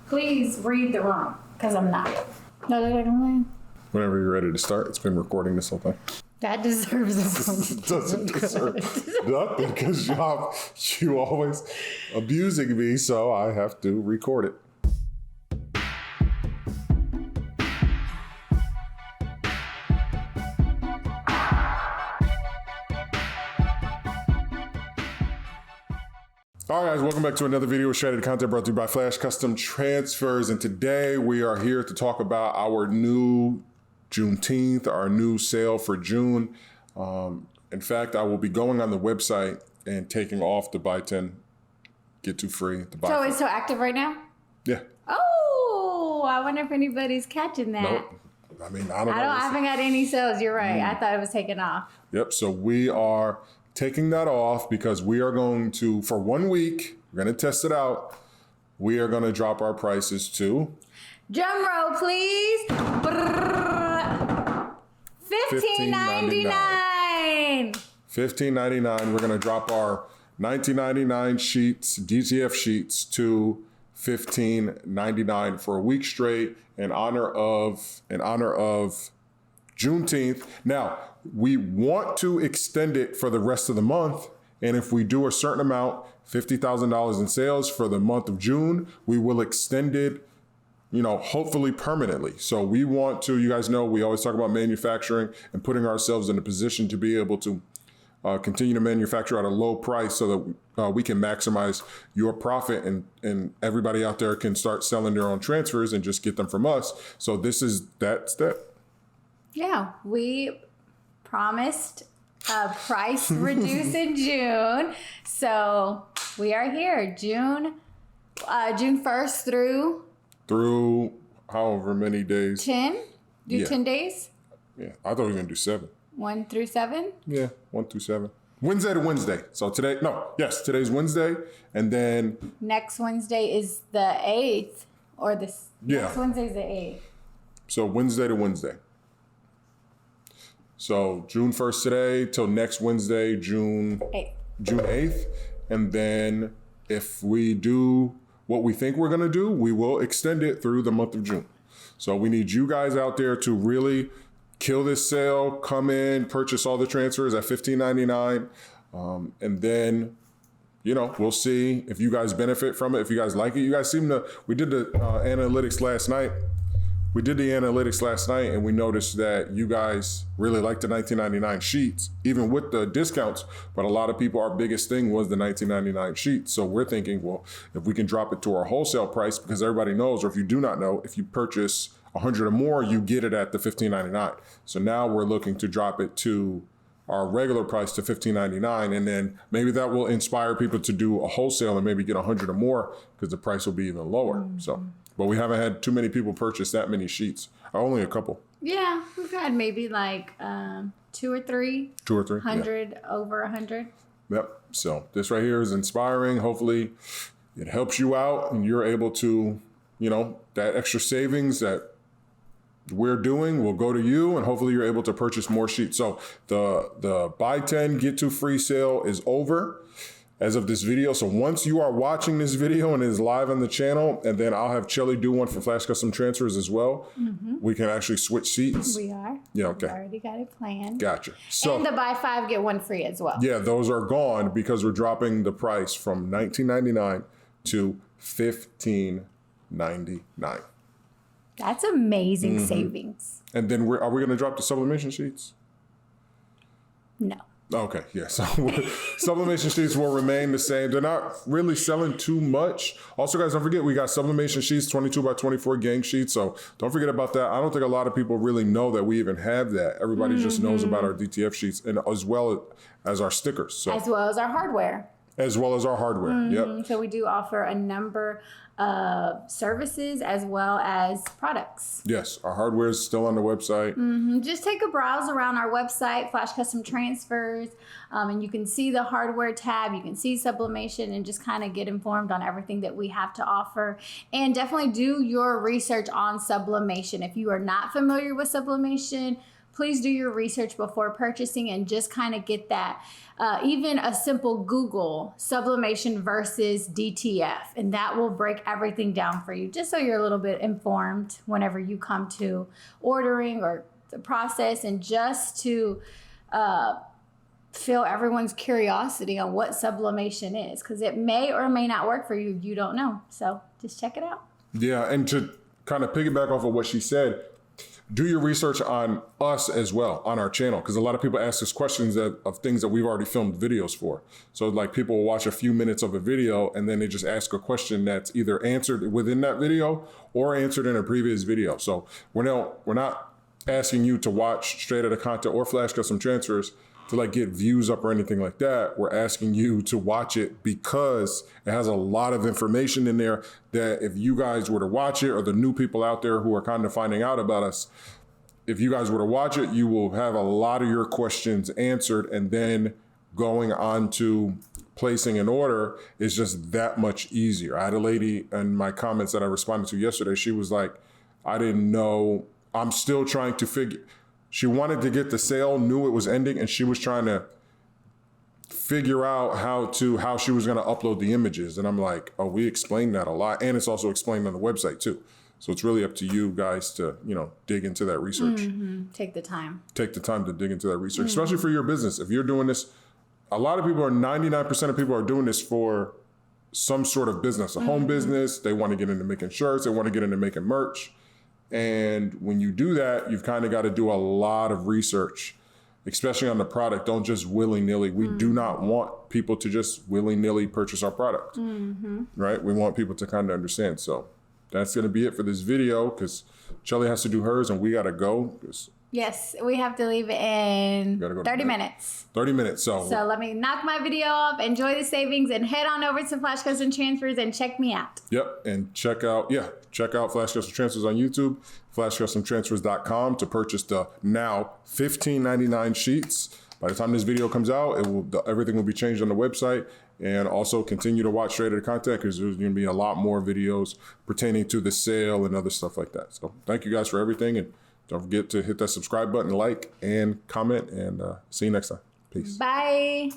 Please read the room, because I'm not. No, they're like, Whenever you're ready to start, it's been recording this whole thing. that deserves a point. Doesn't deserve nothing because you always abusing me, so I have to record it. All right, guys, welcome back to another video with Shredded Content brought to you by Flash Custom Transfers. And today we are here to talk about our new Juneteenth, our new sale for June. In fact, I will be going on the website and taking off the buy 10, get 2 free. So it's still active right now? Yeah. Oh, I wonder if anybody's catching that. Nope. I mean, I don't know. I haven't got any sales. You're right. I thought it was taken off. Yep. So we are taking that off because we are going to, for 1 week, we're going to test it out. We are going to drop our prices to... Drum roll, please. $15.99. $15.99. We're going to drop our $19.99 sheets, DTF sheets, to $15.99 for a week straight in honor of Juneteenth. Now, we want to extend it for the rest of the month. And if we do a certain amount, $50,000 in sales for the month of June, we will extend it, hopefully permanently. So we want to, you guys know, we always talk about manufacturing and putting ourselves in a position to be able to continue to manufacture at a low price so that we can maximize your profit and everybody out there can start selling their own transfers and just get them from us. So this is that step. Yeah, we promised a price reduce in June. So we are here, June 1st through however many days. 10? Do 10 days? Yeah, I thought we were going to do 7. 1 through 7? Yeah, 1 through 7. Wednesday to Wednesday. So today's Wednesday. And then next Wednesday is the 8th or next Wednesday is the 8th. So Wednesday to Wednesday. So June 1st today till next Wednesday, June 8th. And then if we do what we think we're going to do, we will extend it through the month of June. So we need you guys out there to really kill this sale, come in, purchase all the transfers at $15.99. And then, we'll see if you guys benefit from it. If you guys like it, you guys we did the analytics last night. We did the analytics last night and we noticed that you guys really like the $19.99 sheets, even with the discounts. But a lot of people, our biggest thing was the $19.99 sheets. So we're thinking, well, if we can drop it to our wholesale price, because everybody knows, or if you do not know, if you purchase 100 or more, you get it at the $15.99. So now we're looking to drop it to our regular price to $15.99. And then maybe that will inspire people to do a wholesale and maybe get 100 or more because the price will be even lower. So. But we haven't had too many people purchase that many sheets. Only a couple. Yeah, we've had maybe like 2 or 3. 2 or 3. 100, over 100. Yep. So this right here is inspiring. Hopefully it helps you out and you're able to, that extra savings that we're doing will go to you and hopefully you're able to purchase more sheets. So the buy 10, get 2 free sale is over as of this video. So once you are watching this video and it is live on the channel, and then I'll have Chelly do one for Flash Custom Transfers as well, we can actually switch seats. We are. Yeah, okay. We already got it planned. Gotcha. So, and the buy 5, get 1 free as well. Yeah, those are gone because we're dropping the price from $19.99 to $15.99. That's amazing savings. And then are we going to drop the sublimation sheets? No. Okay, yeah. So sublimation sheets will remain the same. They're not really selling too much. Also, guys, don't forget we got sublimation sheets, 22 by 24 gang sheets. So don't forget about that. I don't think a lot of people really know that we even have that. Everybody just knows about our DTF sheets and as well as our stickers. So as well as our hardware. Yep. So we do offer a number of services as well as products. Yes, our hardware is still on the website. Just take a browse around our website, Flash Custom Transfers, and you can see the hardware tab, you can see sublimation, and just kind of get informed on everything that we have to offer. And definitely do your research on sublimation. If you are not familiar with sublimation, please do your research before purchasing and just kind of get that. Even a simple Google sublimation versus DTF, and that will break everything down for you, just so you're a little bit informed whenever you come to ordering or the process, and just to fill everyone's curiosity on what sublimation is, because it may or may not work for you. You don't know. So just check it out. Yeah, and to kind of piggyback off of what she said, do your research on us as well, on our channel, because a lot of people ask us questions of things that we've already filmed videos for. So like people will watch a few minutes of a video and then they just ask a question that's either answered within that video or answered in a previous video. So we're not asking you to watch straight out of content or Flash Custom Transfers to like get views up or anything like that. We're asking you to watch it because it has a lot of information in there that if you guys were to watch it, or the new people out there who are kind of finding out about us, if you guys were to watch it, you will have a lot of your questions answered, and then going on to placing an order is just that much easier. I had a lady in my comments that I responded to yesterday. She was like, I didn't know, I'm still trying to figure. She wanted to get the sale, knew it was ending, and she was trying to figure out how she was going to upload the images. And I'm like, oh, we explained that a lot. And it's also explained on the website too. So it's really up to you guys to, dig into that research. Mm-hmm. Take the time. Take the time to dig into that research, especially for your business. If you're doing this, a lot of people 99% of people are doing this for some sort of business, a home business. They want to get into making shirts. They want to get into making merch. And when you do that, you've kind of got to do a lot of research, especially on the product. Don't just willy-nilly. We do not want people to just willy-nilly purchase our product, right? We want people to kind of understand. So that's going to be it for this video, because Shelly has to do hers and we got to go. Yes, we have to leave in go 30 minutes. 30 minutes. So let me knock my video off, enjoy the savings, and head on over to Flash Custom Transfers and check me out. Yep. And check out Flash Custom Transfers on YouTube, flashcustomtransfers.com to purchase the now $15.99 sheets. By the time this video comes out, everything will be changed on the website. And also continue to watch Straight Outta Content, because there's going to be a lot more videos pertaining to the sale and other stuff like that. So thank you guys for everything. And don't forget to hit that subscribe button, like, and comment, and see you next time. Peace. Bye.